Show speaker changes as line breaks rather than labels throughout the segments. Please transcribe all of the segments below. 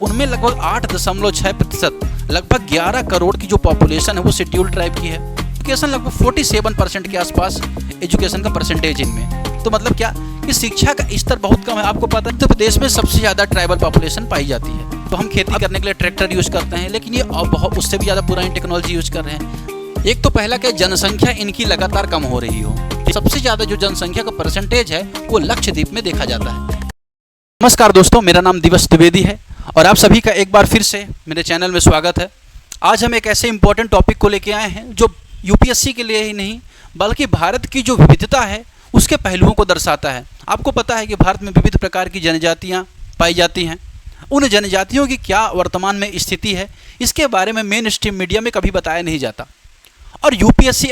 उनमें लगभग 8.6%, लगभग 11 करोड़ की जो पॉपुलेशन है वो शेड्यूल्ड ट्राइब की है। एजुकेशन लगभग 47% के आसपास एजुकेशन का परसेंटेज इनमें। तो मतलब क्या कि शिक्षा का स्तर बहुत कम है। आपको पता है उत्तर प्रदेश में सबसे ज़्यादा ट्राइबल पॉपुलेशन पाई जाती है। तो हम खेती करने के लिए ट्रैक्टर यूज़ करते हैं, लेकिन ये बहुत उससे भी ज़्यादा पुरानी टेक्नोलॉजी यूज़ कर रहे हैं। एक तो पहला कि जनसंख्या इनकी लगातार कम हो रही हो। सबसे ज़्यादा जो जनसंख्या का परसेंटेज है वो लक्षद्वीप में देखा जाता है। नमस्कार दोस्तों, मेरा नाम दिवस द्विवेदी है और आप सभी का एक बार फिर से मेरे चैनल में स्वागत है। आज हम एक ऐसे इंपॉर्टेंट टॉपिक को लेके आए हैं जो यूपीएससी के लिए ही नहीं बल्कि भारत की जो विविधता है उसके पहलुओं को दर्शाता है। आपको पता है कि भारत में विविध प्रकार की जनजातियाँ पाई जाती हैं। उन जनजातियों की क्या वर्तमान में स्थिति है, इसके बारे में मेन स्ट्रीम मीडिया में कभी बताया नहीं जाता। और यूपीएससी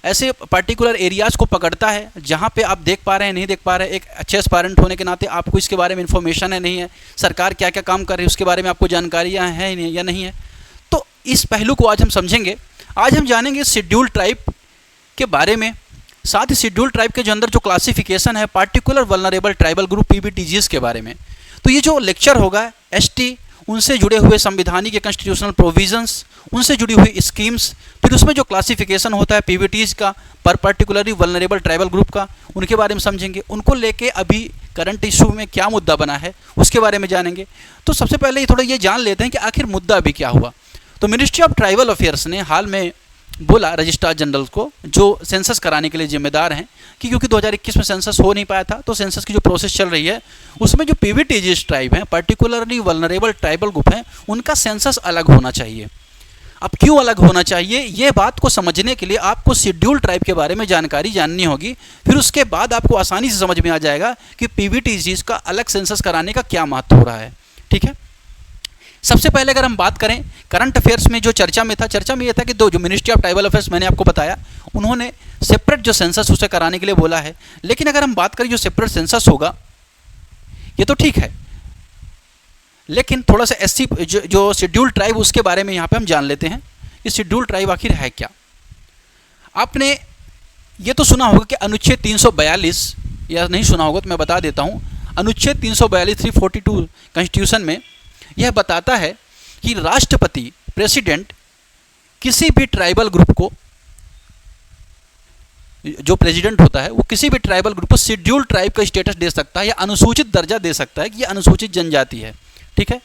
ऐसे पर्टिकुलर एरियाज़ को पकड़ता है जहाँ पे आप देख पा रहे हैं नहीं देख पा रहे हैं। एक अच्छे एस्पायरेंट होने के नाते आपको इसके बारे में इन्फॉर्मेशन है नहीं है, सरकार क्या क्या काम कर रही है उसके बारे में आपको जानकारियाँ हैं या नहीं है। तो इस पहलू को आज हम समझेंगे। आज हम जानेंगे शेड्यूल ट्राइब के बारे में, साथ ही शेड्यूल ट्राइब के जो अंदर जो क्लासिफिकेशन है particular vulnerable tribal group PVTGs के बारे में। तो ये जो लेक्चर होगा एसटी, उनसे जुड़े हुए संविधानिक या कॉन्स्टिट्यूशनल प्रोविजंस, उनसे जुड़ी हुई स्कीम्स, फिर उसमें जो क्लासिफिकेशन होता है पीवीटीज का पर्टिकुलरली वल्नरेबल ट्राइबल ग्रुप का, उनके बारे में समझेंगे। उनको लेके अभी करंट इशू में क्या मुद्दा बना है उसके बारे में जानेंगे। तो सबसे पहले थोड़ा ये जान लेते हैं कि आखिर मुद्दा अभी क्या हुआ। तो मिनिस्ट्री ऑफ ट्राइबल अफेयर्स ने हाल में बोला रजिस्ट्रार जनरल को, जो सेंसस कराने के लिए जिम्मेदार हैं, कि क्योंकि 2021 में सेंसस हो नहीं पाया था तो सेंसस की जो प्रोसेस चल रही है उसमें जो पीवीटीजीएस ट्राइब हैं पर्टिकुलरली वल्नरेबल ट्राइबल ग्रुप हैं उनका सेंसस अलग होना चाहिए। अब क्यों अलग होना चाहिए, ये बात को समझने के लिए आपको शेड्यूल ट्राइब के बारे में जानकारी जाननी होगी। फिर उसके बाद आपको आसानी से समझ में आ जाएगा कि पीवीटीजीएस का अलग सेंसस कराने का क्या महत्व हो रहा है। ठीक है, सबसे पहले अगर हम बात करें करंट अफेयर्स में जो चर्चा में ये था कि जो मिनिस्ट्री ऑफ ट्राइबल अफेयर्स मैंने आपको बताया उन्होंने सेपरेट जो सेंसस उसे कराने के लिए बोला है। लेकिन अगर हम बात करें जो सेपरेट सेंसस होगा ये तो ठीक है, लेकिन थोड़ा सा एससी जो शेड्यूल ट्राइब उसके बारे में यहाँ पे हम जान लेते हैं। ये शेड्यूल ट्राइब आखिर है क्या। आपने ये तो सुना होगा कि अनुच्छेद 342, या नहीं सुना होगा तो मैं बता देता हूँ। अनुच्छेद 342 342 कॉन्स्टिट्यूशन में यह बताता है कि राष्ट्रपति प्रेसिडेंट किसी भी ट्राइबल ग्रुप को, जो प्रेसिडेंट होता है वो किसी भी ट्राइबल ग्रुप को शेड्यूल ट्राइब का स्टेटस दे सकता है या अनुसूचित दर्जा दे सकता है कि ये अनुसूचित जनजाति है। ठीक है,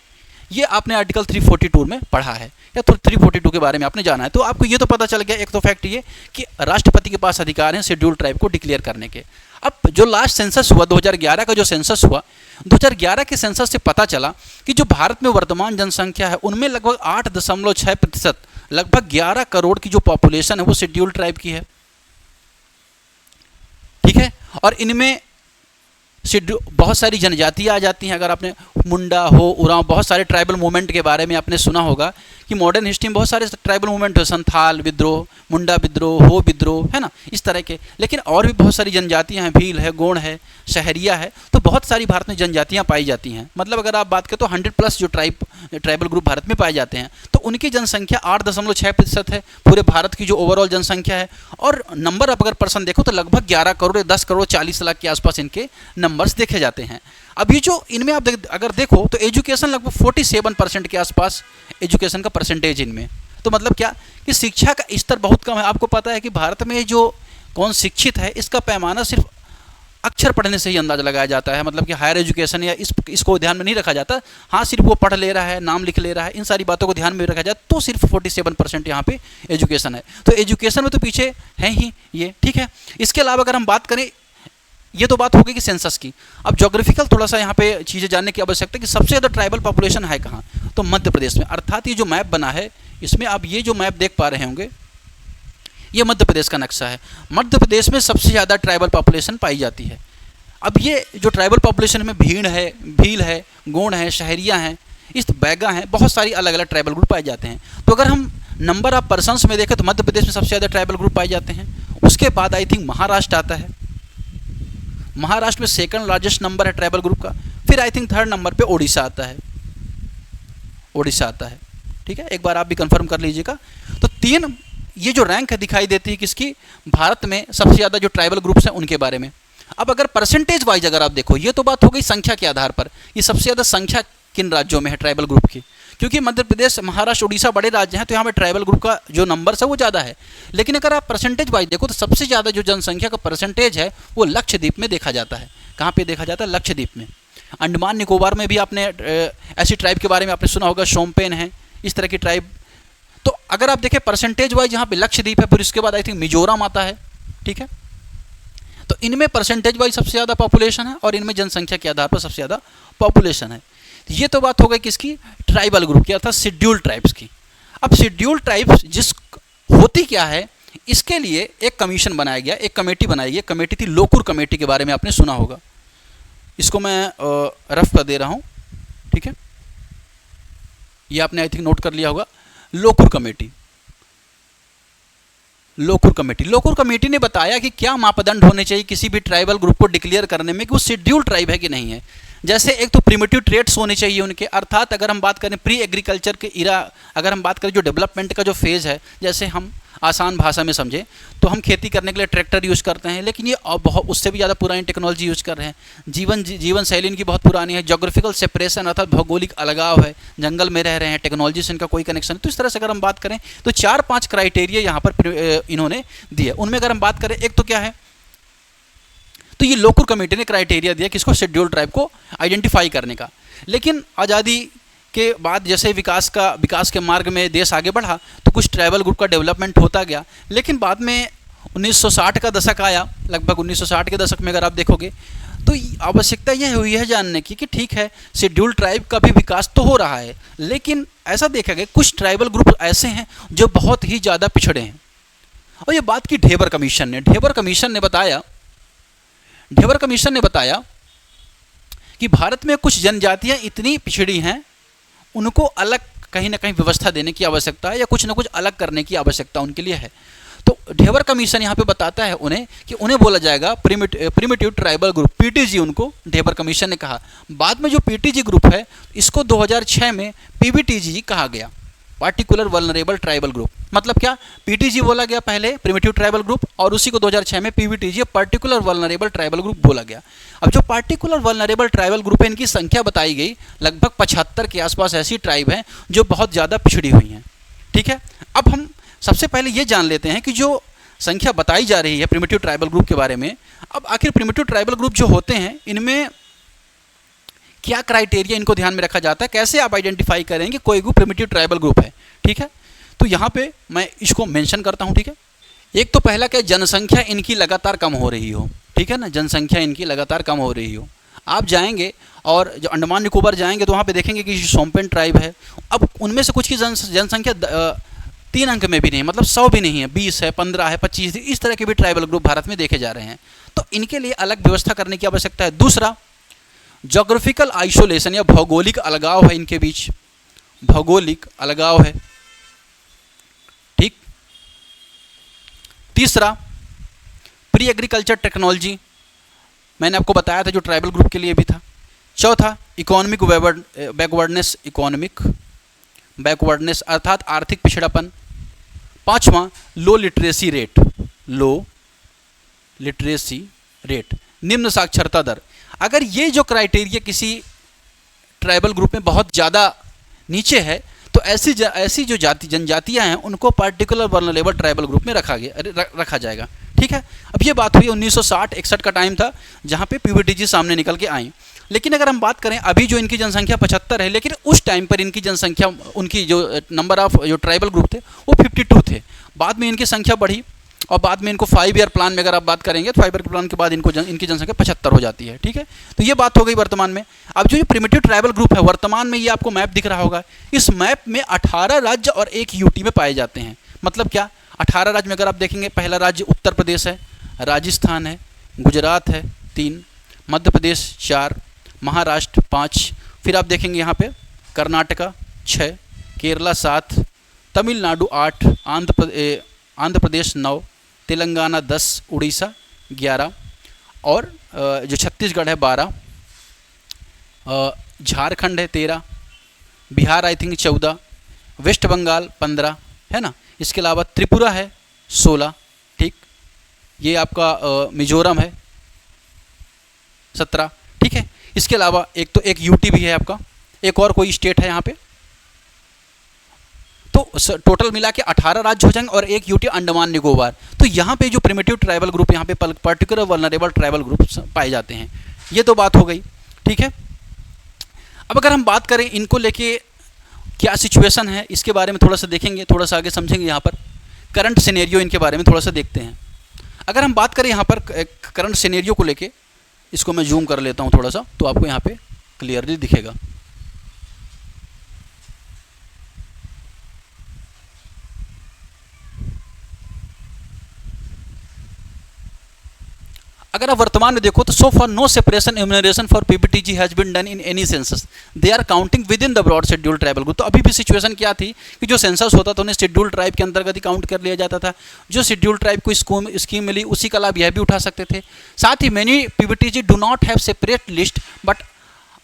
ये आपने आर्टिकल 342 में पढ़ा है या 342 के बारे में आपने जाना है। तो आपको ये तो पता चल गया एक तो फैक्ट ये कि राष्ट्रपति के पास अधिकार हैं शेड्यूल ट्राइब को डिक्लेयर करने के। अब जो लास्ट सेंसस हुआ 2011 का जो सेंसस हुआ, 2011 के सेंसस से पता चला कि जो भारत में वर्तमान जनसंख्या है उनमें लगभग 8.6%, लगभग 11 करोड़ की जो पॉपुलेशन है वो शेड्यूल ट्राइब की है। ठीक है, और इनमें बहुत सारी जनजातियाँ आ जाती हैं। अगर आपने मुंडा हो, उरांव, बहुत सारे ट्राइबल मूवमेंट के बारे में आपने सुना होगा कि मॉडर्न हिस्ट्री में बहुत सारे ट्राइबल मूवमेंट है, संथाल विद्रोह, मुंडा विद्रोह, हो विद्रोह, है ना, इस तरह के। लेकिन और भी बहुत सारी जनजातियाँ हैं, भील है, गोंड है, शहरिया है। तो बहुत सारी भारत में जनजातियाँ पाई जाती हैं। मतलब अगर आप बात करें तो 100+ जो ट्राइबल ग्रुप भारत में पाए जाते हैं। तो उनकी जनसंख्या 8.6% है पूरे भारत की जो ओवरऑल जनसंख्या है। और नंबर आप अगर पर्सन देखो तो लगभग 11 करोड़ 10 करोड़ 40 लाख के आसपास इनके नंबर्स देखे जाते हैं। अभी जो इनमें आप अगर देखो तो एजुकेशन लगभग 47% के आसपास एजुकेशन का परसेंटेज इनमें। तो मतलब क्या कि शिक्षा का स्तर बहुत कम है। आपको पता है कि भारत में जो कौन शिक्षित है इसका पैमाना सिर्फ अक्षर पढ़ने से ही अंदाज़ा लगाया जाता है। मतलब कि हायर एजुकेशन या इसको ध्यान में नहीं रखा जाता। हाँ, सिर्फ वो पढ़ ले रहा है, नाम लिख ले रहा है, इन सारी बातों को ध्यान में रखा जाए तो सिर्फ 47% यहाँ पे एजुकेशन है। तो एजुकेशन में तो पीछे है ही ये। ठीक है, इसके अलावा अगर हम बात करें, ये तो बात हो गई कि सेंसस की। अब ज्योग्राफिकल थोड़ा सा यहाँ पे चीज़ें जानने की आवश्यकता है कि सबसे ज़्यादा ट्राइबल पॉपुलेशन है कहाँ, तो मध्य प्रदेश में। अर्थात ये जो मैप बना है इसमें आप ये जो मैप देख पा रहे होंगे ये मध्य प्रदेश का नक्शा है। मध्य प्रदेश में सबसे ज़्यादा ट्राइबल पॉपुलेशन पाई जाती है। अब ये जो ट्राइबल पॉपुलेशन में भीड़ है, भील है, गोंड है, शहरिया हैं, इस बैगा हैं, बहुत सारी अलग अलग ट्राइबल ग्रुप पाए जाते हैं। तो अगर हम नंबर ऑफ पर्सनस में देखें तो मध्य प्रदेश में सबसे ज़्यादा ट्राइबल ग्रुप पाए जाते हैं। उसके बाद आई थिंक महाराष्ट्र आता है। महाराष्ट्र में सेकंड लार्जेस्ट नंबर है ट्राइबल ग्रुप का। फिर आई थिंक थर्ड नंबर पे ओडिशा आता है। ठीक है, एक बार आप भी कंफर्म कर लीजिएगा। तो 3 ये जो रैंक है दिखाई देती है किसकी, भारत में सबसे ज़्यादा जो ट्राइबल ग्रुप्स हैं उनके बारे में। अब अगर परसेंटेज वाइज अगर आप देखो, ये तो बात हो गई संख्या के आधार पर, ये सबसे ज़्यादा संख्या किन राज्यों में है ट्राइबल ग्रुप की, क्योंकि मध्य प्रदेश, महाराष्ट्र, उड़ीसा बड़े राज्य हैं, तो यहाँ पे ट्राइबल ग्रुप का जो नंबर है वो ज़्यादा है। लेकिन अगर आप परसेंटेज वाइज देखो तो सबसे ज़्यादा जो जनसंख्या का परसेंटेज है वो लक्षद्वीप में देखा जाता है। कहाँ पे देखा जाता है? लक्षद्वीप में। अंडमान निकोबार में भी आपने ऐसी ट्राइब के बारे में आपने सुना होगा, शोम्पेन है, इस तरह की ट्राइब। तो अगर आप देखें परसेंटेज वाइज यहाँ पे लक्षद्वीप है, फिर इसके बाद आई थिंक मिजोरम आता है, ठीक है। तो इनमें परसेंटेज वाइज सबसे ज़्यादा पॉपुलेशन है और इनमें जनसंख्या के आधार पर सबसे ज़्यादा पॉपुलेशन है। ये तो बात हो गई किसकी? ट्राइबल ग्रुप की, अर्थात शेड्यूल्ड ट्राइब्स की। अब शेड्यूल्ड ट्राइब्स जिस होती क्या है, इसके लिए एक कमीशन बनाया गया, एक कमेटी बनाई गई। कमेटी थी लोकुर कमेटी, के बारे में आपने सुना होगा। इसको मैं रफ कर दे रहा हूँ, ठीक है। ये आपने आई थिंक नोट कर लिया होगा, लोकुर कमेटी। लोकुर कमेटी ने बताया कि क्या मापदंड होने चाहिए किसी भी ट्राइबल ग्रुप को डिक्लेयर करने में कि वो शेड्यूल्ड ट्राइब है कि नहीं है। जैसे एक तो प्रिमिटिव ट्रेड्स होने चाहिए उनके, अर्थात अगर हम बात करें प्री एग्रीकल्चर के इरा, अगर हम बात करें जो डेवलपमेंट का जो फेज़ है, जैसे हम आसान भाषा में समझें तो हम खेती करने के लिए ट्रैक्टर यूज़ करते हैं, लेकिन ये बहुत उससे भी ज़्यादा पुरानी टेक्नोलॉजी यूज़ कर रहे हैं। जीवन शैली इनकी बहुत पुरानी है। जोग्राफिकल सेपरेशन अर्थात भौगोलिक अलगाव है, जंगल में रह रहे हैं, टेक्नोलॉजी से इनका कोई कनेक्शन नहीं। तो इस तरह से अगर हम बात करें तो 4-5 क्राइटेरिया यहाँ पर इन्होंने दिए। उनमें अगर हम बात करें, एक तो क्या है, तो ये लोकुर कमेटी ने क्राइटेरिया दिया किसको? शेड्यूल्ड ट्राइब को आइडेंटिफाई करने का। लेकिन आज़ादी के बाद जैसे विकास के मार्ग में देश आगे बढ़ा तो कुछ ट्राइबल ग्रुप का डेवलपमेंट होता गया। लेकिन बाद में 1960 का दशक आया, लगभग 1960 के दशक में अगर आप देखोगे तो आवश्यकता यह हुई है जानने की कि ठीक है, शेड्यूल्ड ट्राइब का भी विकास तो हो रहा है, लेकिन ऐसा देखा गया कुछ ट्राइबल ग्रुप ऐसे हैं जो बहुत ही ज़्यादा पिछड़े हैं। और ये बात की ढेबर कमीशन ने बताया कि भारत में कुछ जनजातियां इतनी पिछड़ी हैं, उनको अलग कहीं ना कहीं व्यवस्था देने की आवश्यकता है या कुछ ना कुछ अलग करने की आवश्यकता उनके लिए है। तो ढेबर कमीशन यहाँ पे बताता है उन्हें कि उन्हें बोला जाएगा प्रिमिटिव ट्राइबल ग्रुप, पीटीजी उनको ढेबर कमीशन ने कहा। बाद में जो पीटीजी ग्रुप है इसको 2006 में पीवीटीजी कहा गया, पार्टिकुलर वल्नरेबल ट्राइबल ग्रुप। मतलब क्या? पीटीजी बोला गया पहले, प्रिमिटिव ट्राइबल ग्रुप, और उसी को 2006 में PVTG particular vulnerable tribal group बोला गया। अब जो पार्टिकुलर वल्नरेबल ट्राइबल ग्रुप है, इनकी संख्या बताई गई लगभग 75 के आसपास ऐसी ट्राइब हैं जो बहुत ज़्यादा पिछड़ी हुई हैं, ठीक है। अब हम सबसे पहले ये जान लेते हैं कि जो संख्या बताई जा रही है प्रिमिटिव ट्राइबल ग्रुप के बारे में, अब आखिर प्रिमिटिव ट्राइबल ग्रुप जो होते हैं इनमें क्या क्राइटेरिया इनको ध्यान में रखा जाता है, कैसे आप आइडेंटिफाई करेंगे कोई भी प्रिमिटिव ट्राइबल ग्रुप है, ठीक है। तो यहाँ पे मैं इसको मेंशन करता हूँ, ठीक है। एक तो पहला क्या, जनसंख्या इनकी लगातार कम हो रही हो, ठीक है ना, जनसंख्या इनकी लगातार कम हो रही हो। आप जाएंगे और जो अंडमान निकोबार जाएंगे तो वहाँ पे देखेंगे कि शोम्पेन ट्राइब है, अब उनमें से कुछ की जनसंख्या 3 अंक में भी नहीं, मतलब 100 भी नहीं है, 20 है, 15 है, 25, इस तरह के भी ट्राइबल ग्रुप भारत में देखे जा रहे हैं। तो इनके लिए अलग व्यवस्था करने की आवश्यकता है। दूसरा, जोग्राफिकल आइसोलेशन या भौगोलिक अलगाव है, इनके बीच भौगोलिक अलगाव है, ठीक। तीसरा, प्री एग्रीकल्चर टेक्नोलॉजी, मैंने आपको बताया था जो ट्राइबल ग्रुप के लिए भी था। चौथा, इकोनॉमिक बैकवर्डनेस अर्थात आर्थिक पिछड़ापन। पांचवा, लो लिटरेसी रेट, निम्न साक्षरता दर। अगर ये जो क्राइटेरिया किसी ट्राइबल ग्रुप में बहुत ज़्यादा नीचे है तो ऐसी जो जनजातियां हैं उनको पार्टिकुलर वल्नरेबल ट्राइबल ग्रुप में रखा जाएगा, ठीक है। अब ये बात हुई 1960-61 का टाइम था जहाँ पे पीवीटीजी सामने निकल के आई। लेकिन अगर हम बात करें अभी जो इनकी जनसंख्या 75 है, लेकिन उस टाइम पर इनकी जनसंख्या, उनकी जो नंबर ऑफ जो ट्राइबल ग्रुप थे वो 52 थे। बाद में इनकी संख्या बढ़ी और बाद में इनको 5 ईयर प्लान में अगर आप बात करेंगे तो 5 ईयर प्लान के बाद इनकी जनसंख्या 75 हो जाती है, ठीक है। तो ये बात हो गई वर्तमान में। अब जो ये प्रिमिटिव ट्राइबल ग्रुप है वर्तमान में, ये आपको मैप दिख रहा होगा, इस मैप में 18 राज्य और 1 यूटी में पाए जाते हैं। मतलब क्या, 18 राज्य में अगर आप देखेंगे, पहला राज्य उत्तर प्रदेश है, राजस्थान है, गुजरात है 3, मध्य प्रदेश 4, महाराष्ट्र 5, फिर आप देखेंगे यहाँ पे कर्नाटका 6, केरला 7, तमिलनाडु 8, आंध्र प्रदेश 9, तेलंगाना 10, उड़ीसा 11 और जो छत्तीसगढ़ है 12, झारखंड है 13, बिहार आई थिंक 14, वेस्ट बंगाल 15 है ना, इसके अलावा त्रिपुरा है 16, ठीक। ये आपका मिजोरम है 17, ठीक है। इसके अलावा एक यूटी भी है आपका, एक और कोई स्टेट है यहाँ पे, तो टोटल मिला के 18 राज्य हो जाएंगे और एक यूटी अंडमान निकोबार। तो यहाँ पे जो प्रिमिटिव ट्राइबल ग्रुप, यहाँ पे पर्टिकुलर वल्नरेबल ट्राइबल ग्रुप पाए जाते हैं। ये तो बात हो गई, ठीक है। अब अगर हम बात करें इनको लेके क्या सिचुएशन है, इसके बारे में थोड़ा सा देखेंगे, थोड़ा सा आगे समझेंगे। यहाँ पर करंट सिनेरियो इनके बारे में थोड़ा सा देखते हैं। अगर हम बात करें यहाँ पर करंट सिनेरियो को लेके, इसको मैं जूम कर लेता हूँ थोड़ा सा, तो आपको यहाँ पे क्लियरली दिखेगा। अगर आप वर्तमान में देखो तो so for no separation enumeration for PPTG has been done in any census, they are counting within the broad schedule tribal group. तो अभी भी सिचुएशन क्या थी कि जो सेंसस होता था उन्हें शेड्यूल ट्राइब के अंतर्गत ही काउंट कर लिया जाता था। जो शेड्यूल ट्राइब को स्कीम मिली उसी का लाभ यह भी उठा सकते थे। साथ ही many PPTG do not have separate list but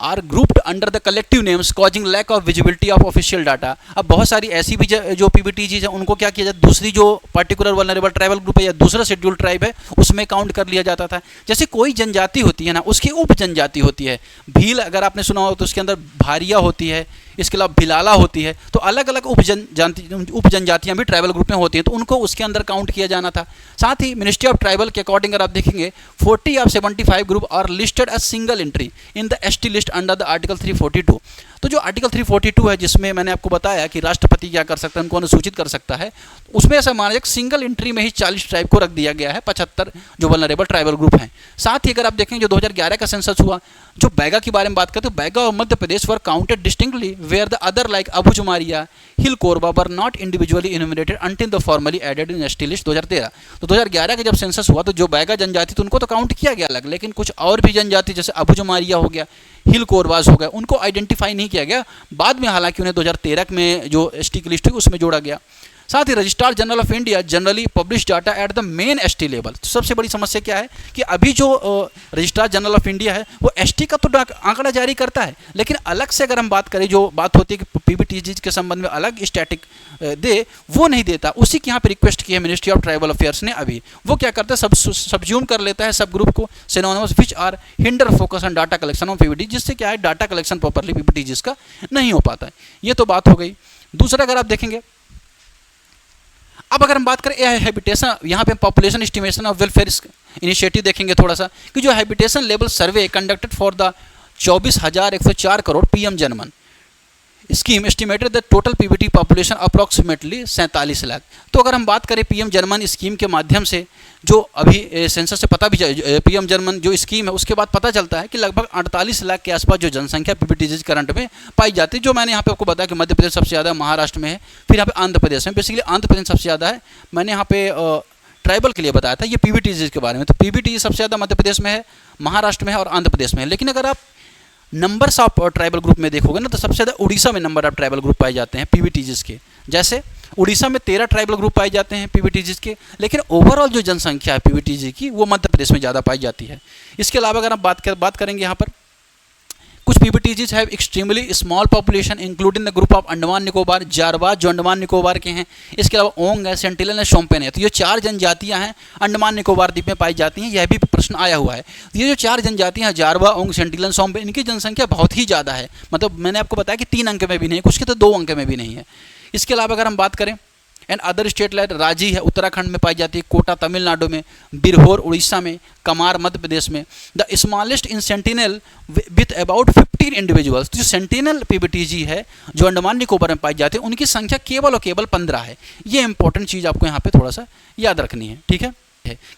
are grouped under the collective names causing lack of visibility of official data. अब बहुत सारी ऐसी भी जो पीपीटीजीज है उनको क्या किया जाता है, दूसरी जो पर्टिकुलर वल्नरेबल ट्राइबल ग्रुप है या दूसरा शेड्यूल ट्राइब है उसमें काउंट कर लिया जाता था। जैसे कोई जनजाति होती है ना, उसकी उप जनजाति होती है। भील अगर आपने सुना हो तो उसके अंदर भारिया होती है, इसके अलावा भिलाला होती है। तो अलग अलग उप जनजातियाँ भी ट्राइबल ग्रुप में होती हैं, तो उनको उसके अंदर काउंट किया जाना था। साथ ही मिनिस्ट्री ऑफ ट्राइबल के अकॉर्डिंग अगर आप देखेंगे 40 ऑफ 75 group are listed as single entry in the ST list under the article 342। तो जो आर्टिकल 342 है जिसमें मैंने आपको बताया कि राष्ट्रपति क्या कर सकता है, उनको अनुसूचित कर सकता है, उसमें ऐसा माना एक सिंगल एंट्री में ही 40 ट्राइब को रख दिया गया है, 75 जो वल्नरेबल ट्राइबल ग्रुप हैं। साथ ही अगर आप देखें जो 2011 का सेंसस हुआ, जो बैगा के बारे में बात करते हैं, बैगा और Madhya Pradesh were counted distinctly where the other like Abujhmaria, hill Korwa were not individually enumerated until the formally added in ST list 2013। तो 2011 का जब सेंसस हुआ तो जो बैगा जनजाति थी उनको तो काउंट किया गया अलग, लेकिन कुछ और भी जनजाति जैसे अबुजुमारिया हो गया, हिल कोरबाज हो गए, उनको आइडेंटिफाई नहीं किया गया। बाद में हालांकि उन्हें 2013 में जो एसटी की लिस्ट हुई उसमें जोड़ा गया। साथ ही registrar general of India generally publish data at the main ST level. तो सबसे बड़ी समस्या क्या है कि अभी जो रजिस्ट्रार जनरल ऑफ इंडिया है वो एसटी का तो आंकड़ा जारी करता है, लेकिन अलग से अगर हम बात करें, जो बात होती है कि पीबीटीजी के संबंध में अलग स्टैटिक दे, वो नहीं देता। उसी की यहाँ पे रिक्वेस्ट की है मिनिस्ट्री ऑफ ट्राइबल अफेयर्स ने। अभी वो क्या करता है, सबज्यूम कर लेता है सब ग्रुप को, synonymous which are hinder focus on data collection of PBT, जिससे क्या है डाटा कलेक्शन प्रॉपरली पीबीटीजी का नहीं हो पाता है। ये तो बात हो गई। दूसरा अगर आप देखेंगे, अब अगर हम बात करें हैबिटेशन, यहाँ पे population estimation of welfare initiative देखेंगे थोड़ा सा, कि जो habitation level survey conducted for the 24,104 crore PM Janman scheme estimated the total PBT population approximately 47 lakh. तो अगर हम बात करें पीएम जनमन स्कीम के माध्यम से, जो अभी सेंसस से पता भी पीएम जनमन जो स्कीम है उसके बाद पता चलता है कि लगभग 48 लाख के आसपास जो जनसंख्या पीबीटीजी करंट में पाई जाती है। जो मैंने यहाँ पे आपको बताया कि मध्य प्रदेश सबसे ज़्यादा, महाराष्ट्र में है, फिर यहाँ पे आंध्र प्रदेश में, बेसिकली आंध्र प्रदेश सबसे ज़्यादा है। मैंने यहाँ पे ट्राइबल के लिए बताया था ये पीबीटीजी के बारे में। तो पीबीटीजी सबसे ज़्यादा मध्य प्रदेश में है, महाराष्ट्र में है और आंध्र प्रदेश में है। लेकिन अगर आप नंबर्स ऑफ ट्राइबल ग्रुप में देखोगे ना, तो सबसे ज़्यादा उड़ीसा में नंबर ऑफ ट्राइबल ग्रुप पाए जाते हैं पीबीटीजीज के। जैसे उड़ीसा में 13 ट्राइबल ग्रुप पाए जाते हैं पीबीटीजीज के, लेकिन ओवरऑल जो जनसंख्या है पीबीटीजी की वो मध्य प्रदेश में ज़्यादा पाई जाती है। इसके अलावा अगर आप बात करेंगे यहाँ पर, कुछ PBTGs have extremely small population including the group of Andaman Nicobar, Jarawa जो अंडमान निकोबार के हैं, इसके अलावा ओंग है, सेंटिनल है, शोम्पेन है। तो ये 4 जनजातियां हैं अंडमान निकोबार द्वीप में पाई जाती हैं। यह भी प्रश्न आया हुआ है। ये जो 4 जनजातियां हैं, जारवा, ओंग, सेंटिनल, शोम्पेन, इनकी जनसंख्या बहुत ही ज़्यादा है। मतलब मैंने आपको बताया कि 3 अंक में भी नहीं है, कुछ के तो 2 अंक में भी नहीं है। इसके अलावा अगर हम बात करें एंड अदर स्टेट लाइक राजी है उत्तराखंड में पाई जाती है, कोटा तमिलनाडु में, बिरहोर उड़ीसा में, कमार मध्य प्रदेश में। The smallest in sentinel with about 15 individuals. जो सेंटिनल पीबीटीजी है जो अंडमान निकोबार में पाई जाती है, उनकी संख्या केवल और केवल 15 है। ये इंपॉर्टेंट चीज़ आपको यहाँ पे थोड़ा सा याद रखनी है, ठीक है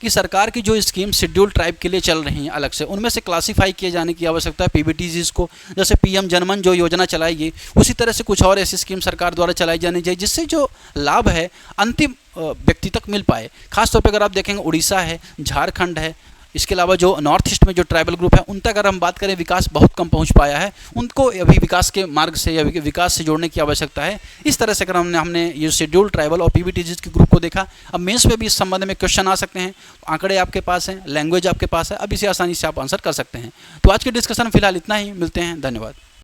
कि सरकार की जो स्कीम शेड्यूल ट्राइब के लिए चल रही हैं अलग से, उनमें से क्लासीफाई किए जाने की आवश्यकता है पीबीटीजीज को। जैसे पीएम जनमन जो योजना चलाएगी, उसी तरह से कुछ और ऐसी स्कीम सरकार द्वारा चलाई जानी चाहिए जिससे जो लाभ है अंतिम व्यक्ति तक मिल पाए। खासतौर पर अगर आप देखेंगे उड़ीसा है, झारखंड है, इसके अलावा जो नॉर्थ ईस्ट में जो ट्राइबल ग्रुप है उन तक अगर हम बात करें, विकास बहुत कम पहुंच पाया है, उनको अभी विकास के मार्ग से या विकास से जोड़ने की आवश्यकता है। इस तरह से अगर हमने ये शेड्यूल ट्राइबल और पीबीटीजी के ग्रुप को देखा। अब मेंस में भी इस संबंध में क्वेश्चन आ सकते हैं, आंकड़े आपके पास हैं, लैंग्वेज आपके पास है, अब इसे आसानी से आप आंसर कर सकते हैं। तो आज के डिस्कशन फिलहाल इतना ही, मिलते हैं, धन्यवाद।